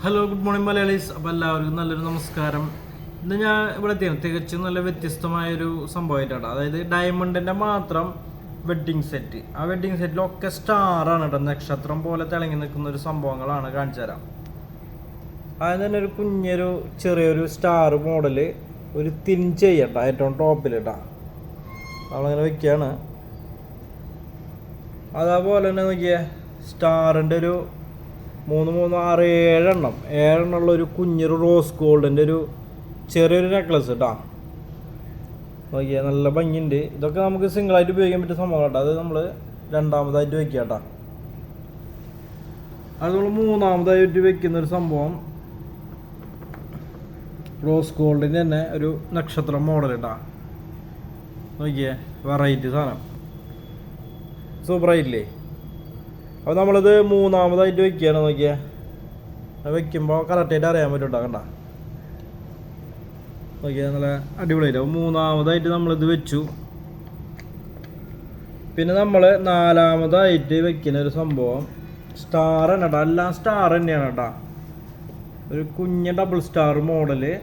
Hello, good morning Malayalees. അപ്പോൾ എല്ലാവർക്കും നല്ലൊരു നമസ്കാരം. ഇന്ന് ഞാൻ ഇവിടെ എത്തിയാണ് തികച്ചും നല്ല വ്യത്യസ്തമായൊരു സംഭവമായിട്ടാണ്. അതായത് ഡയമണ്ടിൻ്റെ മാത്രം വെഡ്ഡിങ് സെറ്റ്. ആ വെഡ്ഡിങ് സെറ്റിലൊക്കെ സ്റ്റാറാണ് കേട്ടോ, നക്ഷത്രം പോലെ തിളങ്ങി നിൽക്കുന്ന ഒരു സംഭവങ്ങളാണ് കാണിച്ചു തരാം. ആദ്യം തന്നെ ഒരു ചെറിയൊരു സ്റ്റാർ മോഡല് ഒരു തിൻ ചെയ്യട്ടോ, ഏറ്റവും ടോപ്പിൽ കേട്ടോ നമ്മളങ്ങനെ വെക്കുകയാണ്. അതേപോലെ തന്നെ നോക്കിയേ, സ്റ്റാറിൻ്റെ ഒരു 3, 3, 6, 7 ഉള്ള ഒരു കുഞ്ഞൊരു റോസ് ഗോൾഡിൻ്റെ ഒരു ചെറിയൊരു നെക്ലസ് കേട്ടോ. നോക്കിയാൽ നല്ല ഭംഗിയുണ്ട്. ഇതൊക്കെ നമുക്ക് സിംഗിളായിട്ട് ഉപയോഗിക്കാൻ പറ്റിയ സംഭവം കേട്ടോ. അത് നമ്മൾ രണ്ടാമതായിട്ട് വെക്കുക കേട്ടോ. അത് നമ്മൾ മൂന്നാമതായിട്ട് വെക്കുന്നൊരു സംഭവം റോസ് ഗോൾഡിൻ്റെ തന്നെ ഒരു നക്ഷത്രം മോഡൽ കേട്ടോ. നോക്കിയേ, വെറൈറ്റി സാധനം, സൂപ്പറായില്ലേ? അപ്പോൾ നമ്മളിത് മൂന്നാമതായിട്ട് വെക്കുകയാണ്. നോക്കിയാൽ വെക്കുമ്പോൾ കറക്റ്റായിട്ട് അറിയാൻ പറ്റും കേട്ടോ. കണ്ട നോക്കിയാൽ നല്ല അടിപൊളിയായിട്ട്. അപ്പോൾ മൂന്നാമതായിട്ട് നമ്മളിത് വെച്ചു. പിന്നെ നമ്മൾ നാലാമതായിട്ട് വെക്കുന്ന ഒരു സംഭവം സ്റ്റാർ തന്നെ കേട്ടോ. എല്ലാം സ്റ്റാർ തന്നെയാണ് കേട്ടോ. ഒരു കുഞ്ഞ് ഡബിൾ സ്റ്റാർ മോഡല്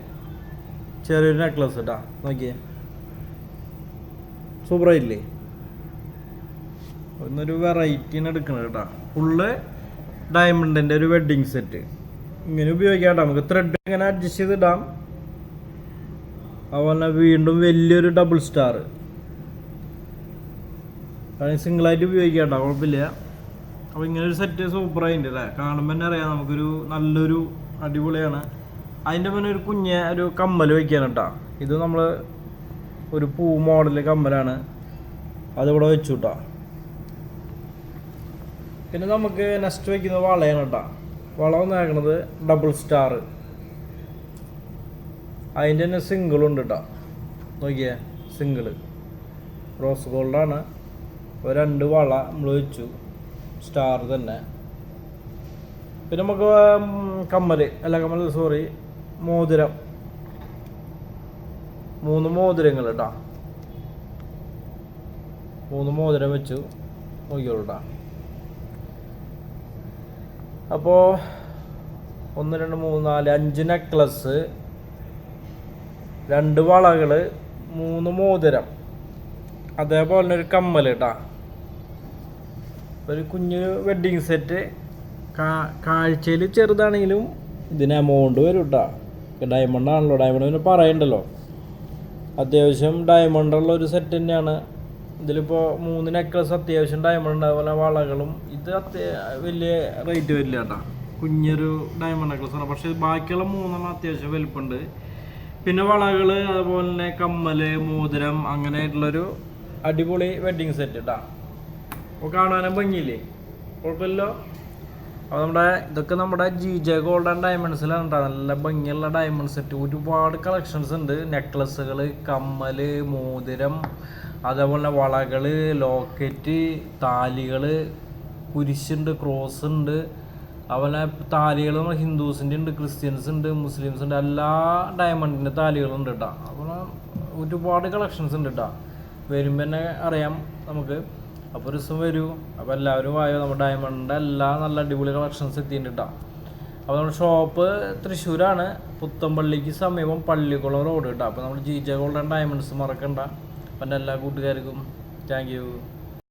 ചെറിയൊരു നെക്ലസ് കേട്ടോ. നോക്കിയേ, സൂപ്പറായില്ലേ? ഒന്നൊരു വെറൈറ്റിന് എടുക്കണം കേട്ടോ. ഫുള്ള് ഡയമണ്ടിൻ്റെ ഒരു വെഡ്ഡിങ് സെറ്റ് ഇങ്ങനെ ഉപയോഗിക്കാം കേട്ടോ. നമുക്ക് ത്രെഡ് ഇങ്ങനെ അഡ്ജസ്റ്റ് ചെയ്തിടാം. അതുപോലെ തന്നെ വീണ്ടും വലിയൊരു ഡബിൾ സ്റ്റാർ സിംഗിളായിട്ട് ഉപയോഗിക്കാം കേട്ടോ, കുഴപ്പമില്ല. അപ്പോൾ ഇങ്ങനൊരു സെറ്റ് സൂപ്പറായിട്ടുണ്ട് അല്ലേ? കാണുമ്പോൾ തന്നെ അറിയാം നമുക്കൊരു നല്ലൊരു അടിപൊളിയാണ്. അതിൻ്റെ പിന്നെ ഒരു ഒരു കമ്മൽ വയ്ക്കാൻ കേട്ടോ. ഇത് നമ്മൾ ഒരു പൂ മോഡൽ കമ്മലാണ്, അതിവിടെ വെച്ചു കേട്ടോ. പിന്നെ നമുക്ക് നെക്സ്റ്റ് വയ്ക്കുന്നത് വളയാണ് കേട്ടോ. വള വന്നേക്കണത് ഡബിൾ സ്റ്റാർ, അതിൻ്റെ തന്നെ സിംഗിളുണ്ട് കേട്ടോ. നോക്കിയേ, സിംഗിള് റോസ് ഗോൾഡാണ്. അപ്പോൾ 2 വള നമ്മൾ വെച്ചു, സ്റ്റാർ തന്നെ. പിന്നെ നമുക്ക് മോതിരം, 3 മോതിരങ്ങൾ കേട്ടോ. 3 മോതിരം വെച്ചു. നോക്കിയോളൂ കേട്ടോ. അപ്പോൾ 1, 2, 3, 4, 5 നെക്ലസ്, 2 വളകൾ, 3 മോതിരം, അതേപോലെ തന്നെ ഒരു കമ്മൽ കേട്ടോ. ഒരു കുഞ്ഞ് വെഡ്ഡിങ് സെറ്റ്. കാഴ്ചയിൽ ചെറുതാണെങ്കിലും ഇതിന് എമൗണ്ട് വരും കേട്ടോ. ഡയമണ്ട് ആണല്ലോ, ഡയമണ്ട് പിന്നെ പറയണ്ടല്ലോ. അത്യാവശ്യം ഡയമണ്ടുള്ള ഒരു സെറ്റ് തന്നെയാണ്. ഇതിലിപ്പോൾ 3 നെക്ലസ് അത്യാവശ്യം ഡയമണ്ട്, അതുപോലെ വളകളും. ഇത് വലിയ റേറ്റ് വരില്ല കേട്ടോ, കുഞ്ഞൊരു ഡയമണ്ട് നെക്ലസ് ആണ്. പക്ഷേ ബാക്കിയുള്ള 3 അത്യാവശ്യം വലിപ്പമുണ്ട്. പിന്നെ വളകൾ, അതുപോലെ തന്നെ കമ്മൽ, മോതിരം, അങ്ങനെയായിട്ടുള്ളൊരു അടിപൊളി വെഡ്ഡിങ് സെറ്റ് കേട്ടോ. അപ്പോൾ കാണാനും ഭംഗിയില്ലേ? കുഴപ്പമില്ലല്ലോ. അപ്പോൾ ഇതൊക്കെ നമ്മുടെ GJ ഗോൾഡ് ആൻഡ് ഡയമണ്ട്സിലാണ് കേട്ടോ. നല്ല ഭംഗിയുള്ള ഡയമണ്ട് സെറ്റ്, ഒരുപാട് കളക്ഷൻസ് ഉണ്ട്. നെക്ലസുകൾ, കമ്മൽ, മോതിരം, അതേപോലെ വളകൾ, ലോക്കറ്റ്, താലികൾ, കുരിശുണ്ട്, ക്രോസ് ഉണ്ട്. അതുപോലെ താലികൾ നമ്മൾ ഹിന്ദുസിൻ്റെ ഉണ്ട്, ക്രിസ്ത്യൻസ് ഉണ്ട്, മുസ്ലിംസ് ഉണ്ട്. എല്ലാ ഡയമണ്ടിൻ്റെ താലികളുണ്ട് കേട്ടോ. അപ്പോൾ ഒരുപാട് കളക്ഷൻസ് ഉണ്ട് കേട്ടോ. വരുമ്പോൾ തന്നെ അറിയാം നമുക്ക്. അപ്പോൾ ഒരു ദിവസം വരൂ. അപ്പോൾ എല്ലാവരും വായോ. നമ്മുടെ ഡയമണ്ടിൻ്റെ എല്ലാ നല്ല അടിപൊളി കളക്ഷൻസ് എത്തിയിട്ടുണ്ട് കേട്ടോ. അപ്പോൾ നമ്മുടെ ഷോപ്പ് തൃശ്ശൂരാണ്, പുത്തമ്പള്ളിക്ക് സമീപം പള്ളിക്കുളം റോഡ് കേട്ടോ. അപ്പോൾ നമ്മൾ GJ ഗോൾഡ് ആൻഡ് ഡയമണ്ട്സ് മറക്കണ്ട. അപ്പം എൻ്റെ എല്ലാ കൂട്ടുകാർക്കും താങ്ക് യു.